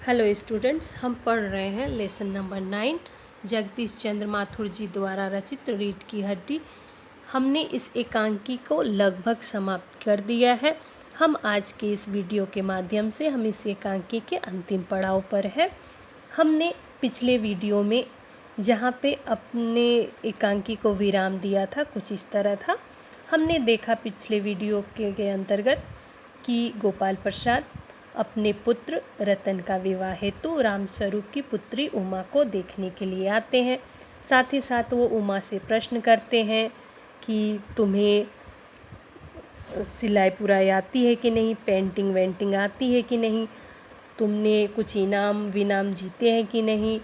Hello students, हम पढ़ रहे हैं लेसन नंबर 9 जगदीश चंद्र माथुर जी द्वारा रचित रीढ़ की हड्डी। हमने इस एकांकी को लगभग समाप्त कर दिया है। हम आज के इस वीडियो के माध्यम से हम इस एकांकी के अंतिम पड़ाव पर है। हमने पिछले वीडियो में जहाँ पे अपने एकांकी को विराम दिया था कुछ इस तरह था। हमने देखा पिछले वीडियो के अंतर्गत कि गोपाल प्रसाद अपने पुत्र रतन का विवाह हेतु रामस्वरूप की पुत्री उमा को देखने के लिए आते हैं। साथ ही साथ वो उमा से प्रश्न करते हैं कि तुम्हें सिलाई पुराई आती है कि नहीं, पेंटिंग वेंटिंग आती है कि नहीं, तुमने कुछ इनाम विनाम जीते हैं कि नहीं।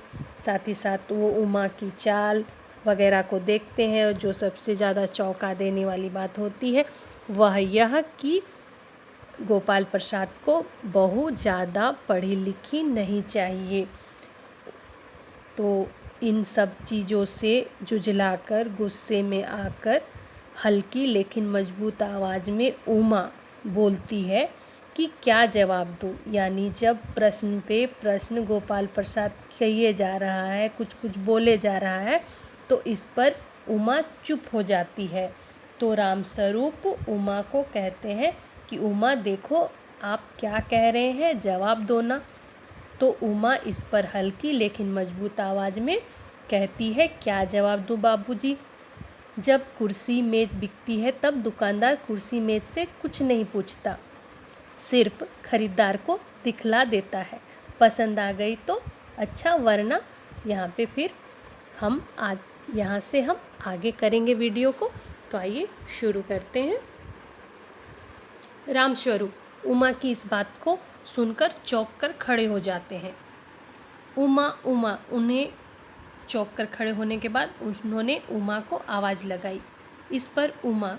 साथ ही साथ वो उमा की चाल वगैरह को देखते हैं और जो सबसे ज़्यादा चौंका देने वाली बात होती है वह यह कि गोपाल प्रसाद को बहू ज़्यादा पढ़ी लिखी नहीं चाहिए। तो इन सब चीज़ों से जुझलाकर गुस्से में आकर हल्की लेकिन मजबूत आवाज़ में उमा बोलती है कि क्या जवाब दूँ। यानी जब प्रश्न पे प्रश्न गोपाल प्रसाद किए जा रहा है, कुछ कुछ बोले जा रहा है, तो इस पर उमा चुप हो जाती है। तो रामस्वरूप उमा को कहते हैं कि उमा देखो आप क्या कह रहे हैं, जवाब दो ना। तो उमा इस पर हल्की लेकिन मजबूत आवाज़ में कहती है, क्या जवाब दूँ बाबूजी। जब कुर्सी मेज़ बिकती है तब दुकानदार कुर्सी मेज़ से कुछ नहीं पूछता, सिर्फ खरीदार को दिखला देता है। पसंद आ गई तो अच्छा, वरना यहाँ पे फिर हम आज यहाँ से हम आगे करेंगे वीडियो को। तो आइए शुरू करते हैं। रामस्वरूप उमा की इस बात को सुनकर चौंक कर खड़े हो जाते हैं। उमा उमा उन्हें चौंक कर खड़े होने के बाद उन्होंने उमा को आवाज़ लगाई। इस पर उमा,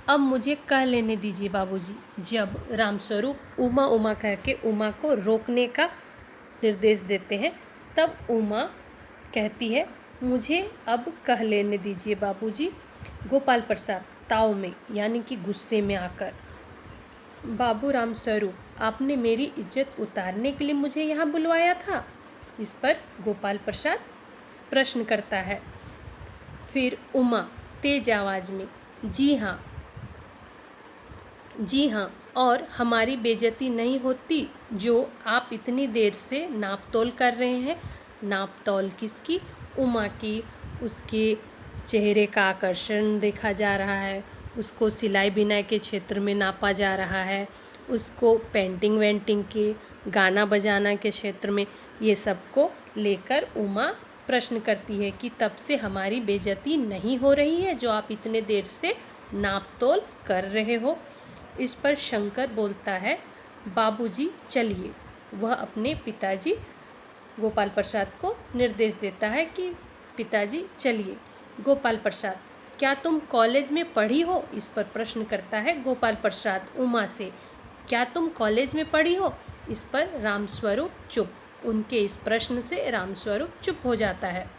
अब मुझे कह लेने दीजिए बाबूजी। जब रामस्वरूप उमा उमा कह के उमा को रोकने का निर्देश देते हैं तब उमा कहती है, मुझे अब कह लेने दीजिए बाबूजी। गोपाल प्रसाद ताव में यानी कि गुस्से में आकर, बाबू रामस्वरूप आपने मेरी इज्जत उतारने के लिए मुझे यहाँ बुलवाया था। इस पर गोपाल प्रसाद प्रश्न करता है। फिर उमा तेज आवाज़ में, जी हाँ जी हाँ, और हमारी बेइज्जती नहीं होती जो आप इतनी देर से नाप तोल कर रहे हैं। नाप तोल किसकी? उमा की। उसके चेहरे का आकर्षण देखा जा रहा है, उसको सिलाई बिनाई के क्षेत्र में नापा जा रहा है, उसको पेंटिंग वेंटिंग के, गाना बजाना के क्षेत्र में, ये सब को लेकर उमा प्रश्न करती है कि तब से हमारी बेइज्जती नहीं हो रही है जो आप इतने देर से नाप तोल कर रहे हो। इस पर शंकर बोलता है, बाबूजी चलिए। वह अपने पिताजी गोपाल प्रसाद को निर्देश देता है कि पिताजी चलिए। गोपाल प्रसाद, क्या तुम कॉलेज में पढ़ी हो? इस पर प्रश्न करता है गोपाल प्रसाद उमा से, क्या तुम कॉलेज में पढ़ी हो? इस पर रामस्वरूप चुप। उनके इस प्रश्न से रामस्वरूप चुप हो जाता है।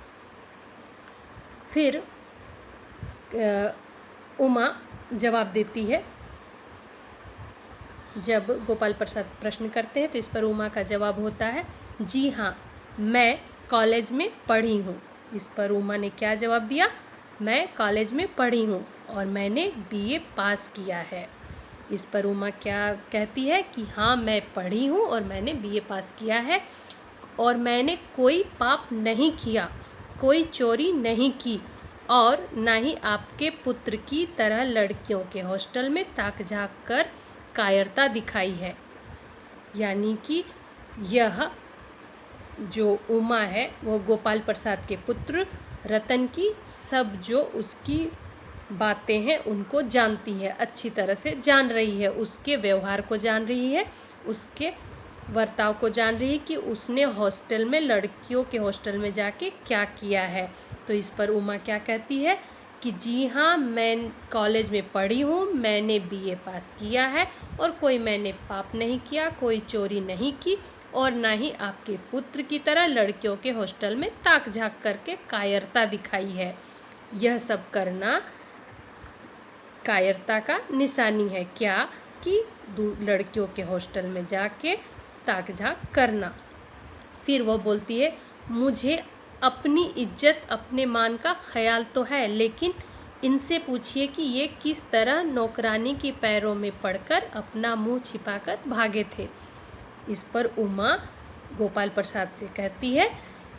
फिर उमा जवाब देती है। जब गोपाल प्रसाद प्रश्न करते हैं तो इस पर उमा का जवाब होता है, जी हाँ मैं कॉलेज में पढ़ी हूँ। इस पर उमा ने क्या जवाब दिया? मैं कॉलेज में पढ़ी हूँ और मैंने बीए पास किया है। इस पर उमा क्या कहती है कि हाँ मैं पढ़ी हूँ और मैंने बीए पास किया है और मैंने कोई पाप नहीं किया, कोई चोरी नहीं की और ना ही आपके पुत्र की तरह लड़कियों के हॉस्टल में ताक झाँक कर कायरता दिखाई है। यानी कि यह जो उमा है वो गोपाल प्रसाद के पुत्र रतन की सब जो उसकी बातें हैं उनको जानती है, अच्छी तरह से जान रही है, उसके व्यवहार को जान रही है, उसके बर्ताव को जान रही है कि उसने हॉस्टल में लड़कियों के हॉस्टल में जाके क्या किया है। तो इस पर उमा क्या कहती है कि जी हाँ मैं कॉलेज में पढ़ी हूँ, मैंने बीए पास किया है और कोई मैंने पाप नहीं किया, कोई चोरी नहीं की और ना ही आपके पुत्र की तरह लड़कियों के हॉस्टल में ताक झाँक करके कायरता दिखाई है। यह सब करना कायरता का निशानी है। क्या कि लड़कियों के हॉस्टल में जाके ताक झाँक करना। फिर वह बोलती है, मुझे अपनी इज्जत अपने मान का ख्याल तो है, लेकिन इनसे पूछिए कि ये किस तरह नौकरानी के पैरों में पड़कर अपना मुंह छिपाकर भागे थे। इस पर उमा गोपाल प्रसाद से कहती है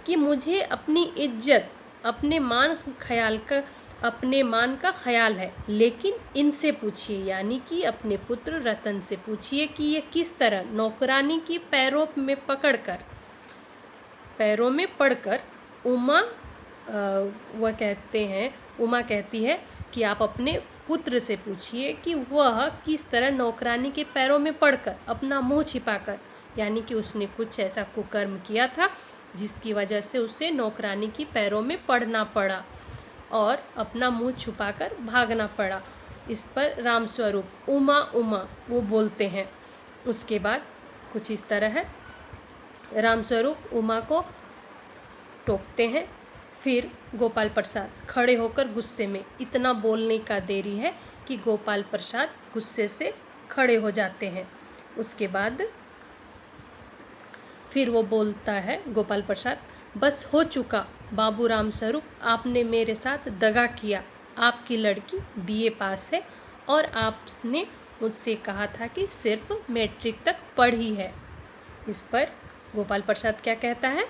कि मुझे अपनी इज्जत अपने मान का ख्याल है, लेकिन इनसे पूछिए, यानी कि अपने पुत्र रतन से पूछिए कि ये किस तरह नौकरानी की पैरों में पड़कर उमा कहती है कि आप अपने पुत्र से पूछिए कि वह किस तरह नौकरानी के पैरों में पड़कर अपना मुंह छिपाकर, यानी कि उसने कुछ ऐसा कुकर्म किया था जिसकी वजह से उसे नौकरानी की पैरों में पड़ना पड़ा और अपना मुंह छुपाकर भागना पड़ा। इस पर रामस्वरूप उमा उमा वो बोलते हैं। उसके बाद कुछ इस तरह है, रामस्वरूप उमा को टोकते हैं। फिर गोपाल प्रसाद खड़े होकर गुस्से में, इतना बोलने का देरी है कि गोपाल प्रसाद गुस्से से खड़े हो जाते हैं। उसके बाद फिर वो बोलता है गोपाल प्रसाद, बस हो चुका बाबू रामस्वरूप, आपने मेरे साथ दगा किया। आपकी लड़की बीए पास है और आपने मुझसे कहा था कि सिर्फ मैट्रिक तक पढ़ी है। इस पर गोपाल प्रसाद क्या कहता है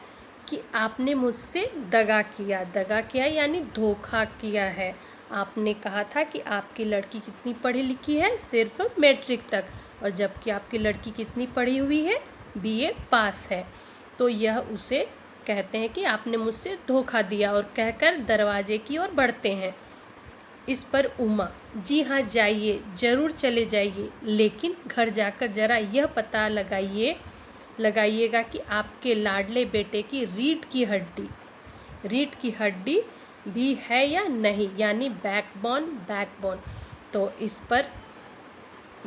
कि आपने मुझसे दगा किया यानी धोखा किया है। आपने कहा था कि आपकी लड़की कितनी पढ़ी लिखी है, सिर्फ मैट्रिक तक, और जबकि आपकी लड़की कितनी पढ़ी हुई है, बीए पास है। तो यह उसे कहते हैं कि आपने मुझसे धोखा दिया, और कहकर दरवाजे की ओर बढ़ते हैं। इस पर उमा, जी हाँ जाइए, ज़रूर चले जाइए, लेकिन घर जाकर ज़रा यह पता लगाइएगा कि आपके लाडले बेटे की रीढ़ की हड्डी भी है या नहीं, यानी बैकबोन। तो इस पर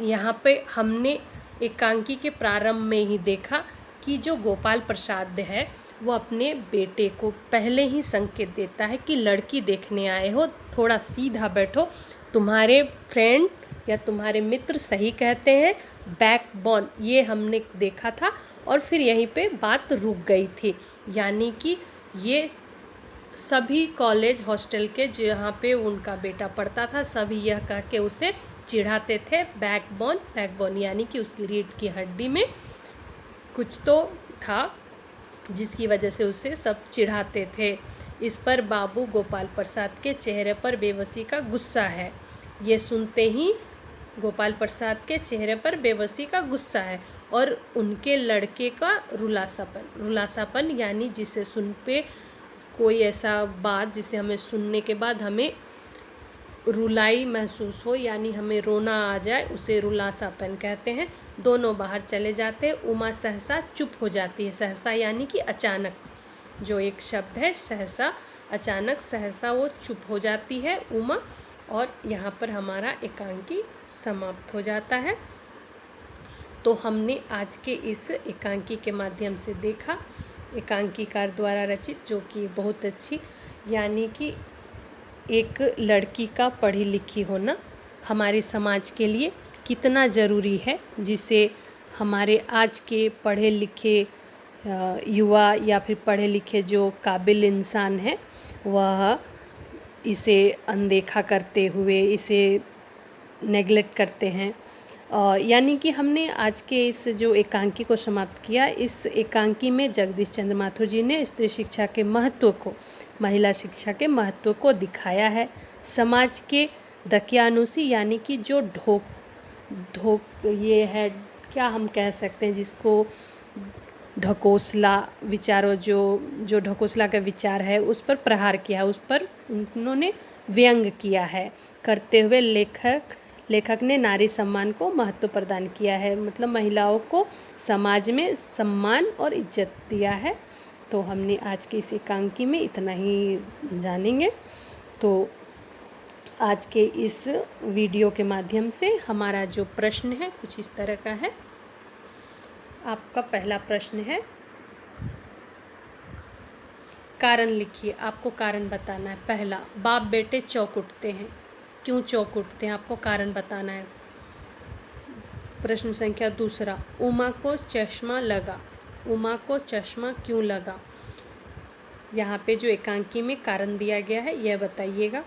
यहाँ पे हमने एकांकी के प्रारंभ में ही देखा कि जो गोपाल प्रसाद है वो अपने बेटे को पहले ही संकेत देता है कि लड़की देखने आए हो, थोड़ा सीधा बैठो, तुम्हारे फ्रेंड या तुम्हारे मित्र सही कहते हैं, बैकबोन ये हमने देखा था, और फिर यहीं पे बात रुक गई थी। यानी कि ये सभी कॉलेज हॉस्टल के जहाँ पे उनका बेटा पढ़ता था, सभी यह कह के उसे चिढ़ाते थे, बैकबोन यानी कि उसकी रीढ़ की हड्डी में कुछ तो था जिसकी वजह से उसे सब चिढ़ाते थे। इस पर बाबू गोपाल प्रसाद के चेहरे पर बेबसी का गुस्सा है। ये सुनते ही गोपाल प्रसाद के चेहरे पर बेबसी का गुस्सा है और उनके लड़के का रुलासापन यानी जिसे सुन पे कोई ऐसा बात जिसे हमें सुनने के बाद हमें रुलाई महसूस हो, यानी हमें रोना आ जाए, उसे रुलासापन कहते हैं। दोनों बाहर चले जाते हैं। उमा सहसा चुप हो जाती है। सहसा यानी कि अचानक, जो एक शब्द है सहसा, अचानक सहसा वो चुप हो जाती है उमा, और यहाँ पर हमारा एकांकी समाप्त हो जाता है। तो हमने आज के इस एकांकी के माध्यम से देखा एकांकीकार द्वारा रचित, जो कि बहुत अच्छी, यानी कि एक लड़की का पढ़ी लिखी होना हमारे समाज के लिए कितना ज़रूरी है, जिसे हमारे आज के पढ़े लिखे युवा या फिर पढ़े लिखे जो काबिल इंसान हैं वह इसे अनदेखा करते हुए इसे नेगलेक्ट करते हैं। यानी कि हमने आज के इस जो एकांकी को समाप्त किया, इस एकांकी में जगदीश चंद्र माथुर जी ने स्त्री शिक्षा के महत्व को, महिला शिक्षा के महत्व को दिखाया है। समाज के दकियानुसी यानी कि जो ये है, क्या हम कह सकते हैं जिसको ढकोसला विचारों, जो ढकोसला का विचार है उस पर प्रहार किया, उस पर उन्होंने व्यंग किया है। करते हुए लेखक ने नारी सम्मान को महत्व प्रदान किया है, मतलब महिलाओं को समाज में सम्मान और इज्जत दिया है। तो हमने आज के इस एकांकी में इतना ही जानेंगे। तो आज के इस वीडियो के माध्यम से हमारा जो प्रश्न है कुछ इस तरह का है। आपका पहला प्रश्न है, कारण लिखिए। आपको कारण बताना है। पहला, बाप बेटे चौंक उठते हैं। क्यों चौंक उठते हैं, आपको कारण बताना है। प्रश्न संख्या दूसरा, उमा को चश्मा लगा। उमा को चश्मा क्यों लगा? यहाँ पे जो एकांकी में कारण दिया गया है यह बताइएगा।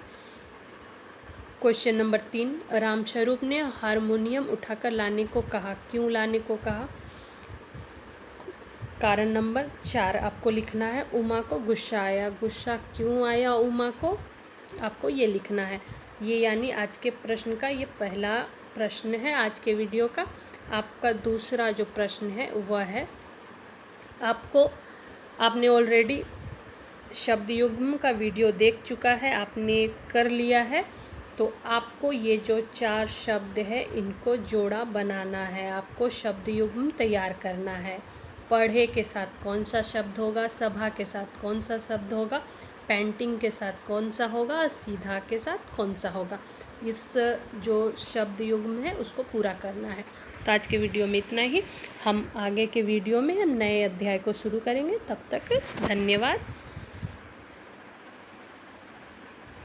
क्वेश्चन नंबर 3, रामस्वरूप ने हारमोनियम उठाकर लाने को कहा, क्यों लाने को कहा? कारण नंबर 4 आपको लिखना है, उमा को गुस्सा आया, गुस्सा क्यों आया उमा को, आपको ये लिखना है। ये यानी आज के प्रश्न का ये पहला प्रश्न है आज के वीडियो का। आपका दूसरा जो प्रश्न है वह है, आपने ऑलरेडी शब्द युग्म का वीडियो देख चुका है, आपने कर लिया है, तो आपको ये जो 4 शब्द है इनको जोड़ा बनाना है, आपको शब्द युग्म तैयार करना है। पढ़े के साथ कौन सा शब्द होगा, सभा के साथ कौन सा शब्द होगा, पेंटिंग के साथ कौन सा होगा, सीधा के साथ कौन सा होगा, इस जो शब्द युग्म है उसको पूरा करना है। तो आज के वीडियो में इतना ही। हम आगे के वीडियो में नए अध्याय को शुरू करेंगे। तब तक धन्यवाद।